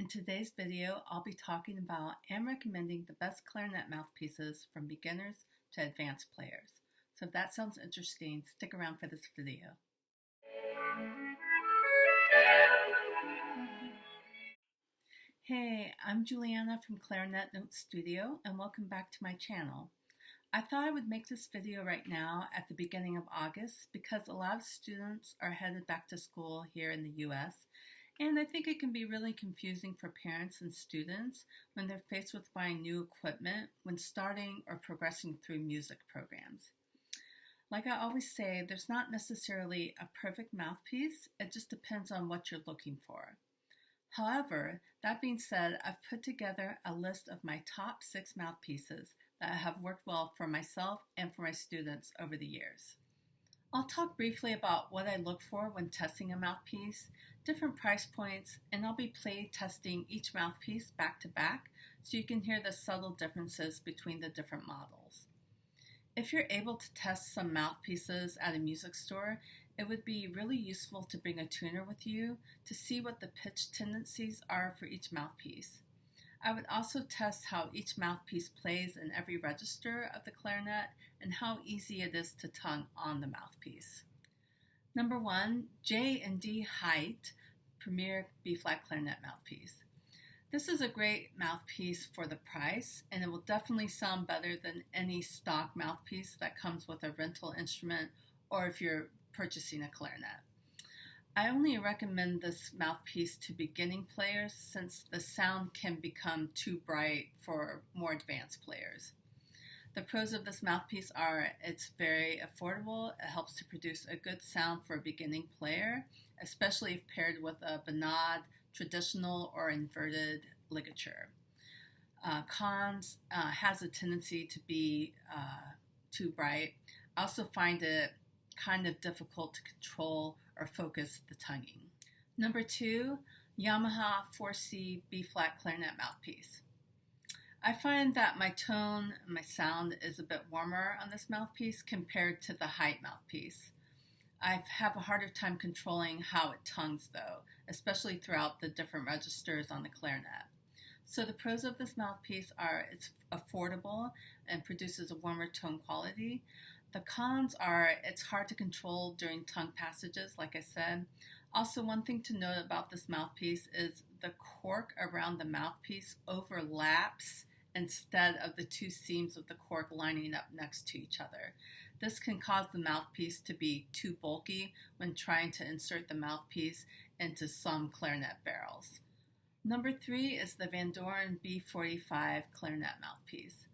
In today's video, I'll be talking about and recommending the best clarinet mouthpieces from beginners to advanced players. So if that sounds interesting, stick around for this video. Hey, I'm Julianna from Clarinet Notes Studio, and welcome back to my channel. I thought I would make this video right now at the beginning of August because a lot of students are headed back to school here in the US, and I think it can be really confusing for parents and students when they're faced with buying new equipment when starting or progressing through music programs. Like I always say, there's not necessarily a perfect mouthpiece, it just depends on what you're looking for. However, that being said, I've put together a list of my top 6 mouthpieces that have worked well for myself and for my students over the years. I'll talk briefly about what I look for when testing a mouthpiece, different price points, and I'll be play testing each mouthpiece back to back so you can hear the subtle differences between the different models. If you're able to test some mouthpieces at a music store, it would be really useful to bring a tuner with you to see what the pitch tendencies are for each mouthpiece. I would also test how each mouthpiece plays in every register of the clarinet and how easy it is to tongue on the mouthpiece. Number 1, J&D Hite Premier B-flat clarinet mouthpiece. This is a great mouthpiece for the price, and it will definitely sound better than any stock mouthpiece that comes with a rental instrument or if you're purchasing a clarinet. I only recommend this mouthpiece to beginning players since the sound can become too bright for more advanced players. The pros of this mouthpiece are it's very affordable, it helps to produce a good sound for a beginning player, especially if paired with a bonade, traditional, or inverted ligature. Cons, has a tendency to be too bright. I also find it kind of difficult to control or focus the tonguing. Number 2, Yamaha 4C B-flat clarinet mouthpiece. I find that my tone and my sound is a bit warmer on this mouthpiece compared to the Hite mouthpiece. I have a harder time controlling how it tongues though, especially throughout the different registers on the clarinet. So the pros of this mouthpiece are it's affordable and produces a warmer tone quality. The cons are it's hard to control during tongue passages, like I said. Also, one thing to note about this mouthpiece is the cork around the mouthpiece overlaps instead of the 2 seams of the cork lining up next to each other. This can cause the mouthpiece to be too bulky when trying to insert the mouthpiece into some clarinet barrels. Number 3 is the Vandoren B45 clarinet mouthpiece.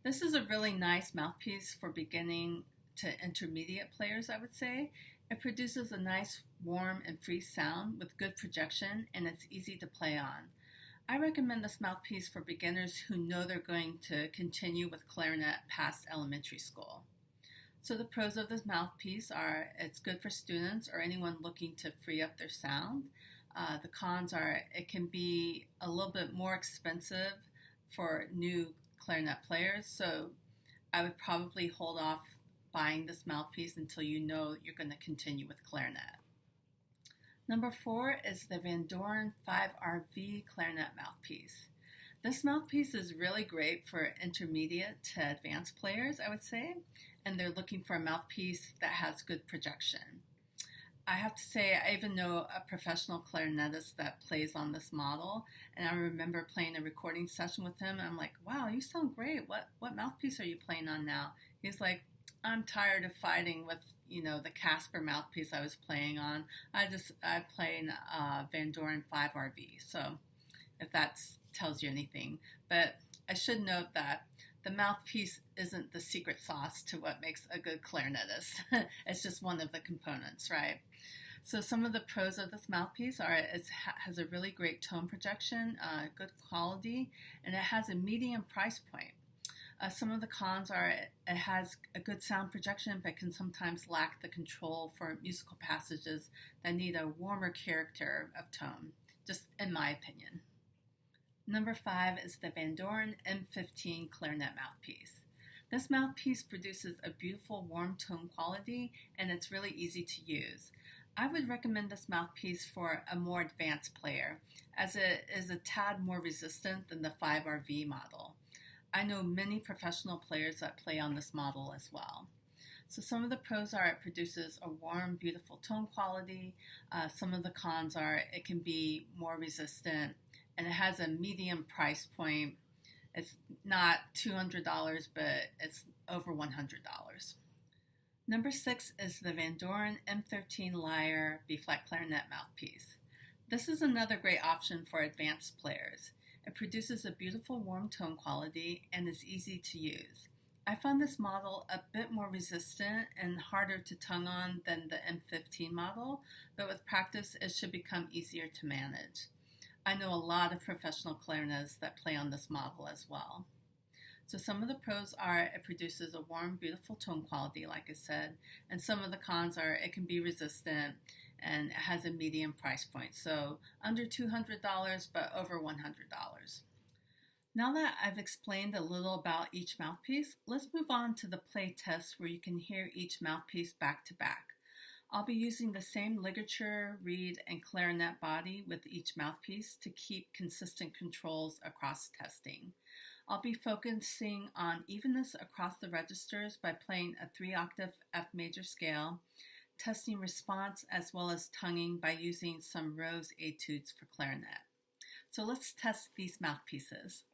This is a really nice mouthpiece for beginning to intermediate players, I would say. It produces a nice, warm, and free sound with good projection, and it's easy to play on. I recommend this mouthpiece for beginners who know they're going to continue with clarinet past elementary school. So the pros of this mouthpiece are it's good for students or anyone looking to free up their sound. The cons are it can be a little bit more expensive for new clarinet players, so I would probably hold off buying this mouthpiece until you know you're going to continue with clarinet. Number 4 is the Vandoren 5RV clarinet mouthpiece. This mouthpiece is really great for intermediate to advanced players, I would say, and they're looking for a mouthpiece that has good projection. I have to say, I even know a professional clarinetist that plays on this model, and I remember playing a recording session with him, and I'm like, wow, you sound great. What mouthpiece are you playing on now? He's like, I'm tired of fighting with, the Casper mouthpiece I was playing on. I play in Vandoren 5RV, so if that tells you anything. But I should note that the mouthpiece isn't the secret sauce to what makes a good clarinetist. It's just one of the components, right? So some of the pros of this mouthpiece are it has a really great tone projection, good quality, and it has a medium price point. Some of the cons are it has a good sound projection but can sometimes lack the control for musical passages that need a warmer character of tone, just in my opinion. Number 5 is the Vandoren M15 clarinet mouthpiece. This mouthpiece produces a beautiful warm tone quality and it's really easy to use. I would recommend this mouthpiece for a more advanced player, as it is a tad more resistant than the 5RV model. I know many professional players that play on this model as well. So some of the pros are it produces a warm, beautiful tone quality. Some of the cons are it can be more resistant, and it has a medium price point. It's not $200, but it's over $100. Number 6 is the Vandoren M13 Lyre B-flat clarinet mouthpiece. This is another great option for advanced players. It produces a beautiful warm tone quality and is easy to use. I found this model a bit more resistant and harder to tongue on than the M15 model, but with practice it should become easier to manage. I know a lot of professional clarinetists that play on this model as well. So some of the pros are it produces a warm, beautiful tone quality, like I said, and some of the cons are it can be resistant and it has a medium price point, so under $200 but over $100. Now that I've explained a little about each mouthpiece, let's move on to the play test where you can hear each mouthpiece back to back. I'll be using the same ligature, reed, and clarinet body with each mouthpiece to keep consistent controls across testing. I'll be focusing on evenness across the registers by playing a 3-octave F major scale, testing response as well as tonguing by using some Rose Etudes for clarinet. So let's test these mouthpieces.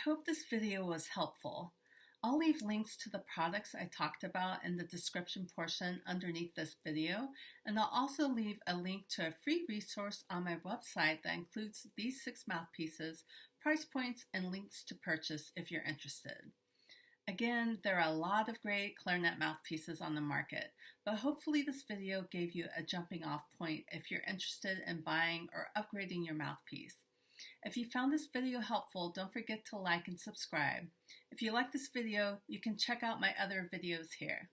hope this video was helpful. I'll leave links to the products I talked about in the description portion underneath this video, and I'll also leave a link to a free resource on my website that includes these 6 mouthpieces, price points, and links to purchase if you're interested. Again, there are a lot of great clarinet mouthpieces on the market, but hopefully this video gave you a jumping off point if you're interested in buying or upgrading your mouthpiece. If you found this video helpful, don't forget to like and subscribe. If you like this video, you can check out my other videos here.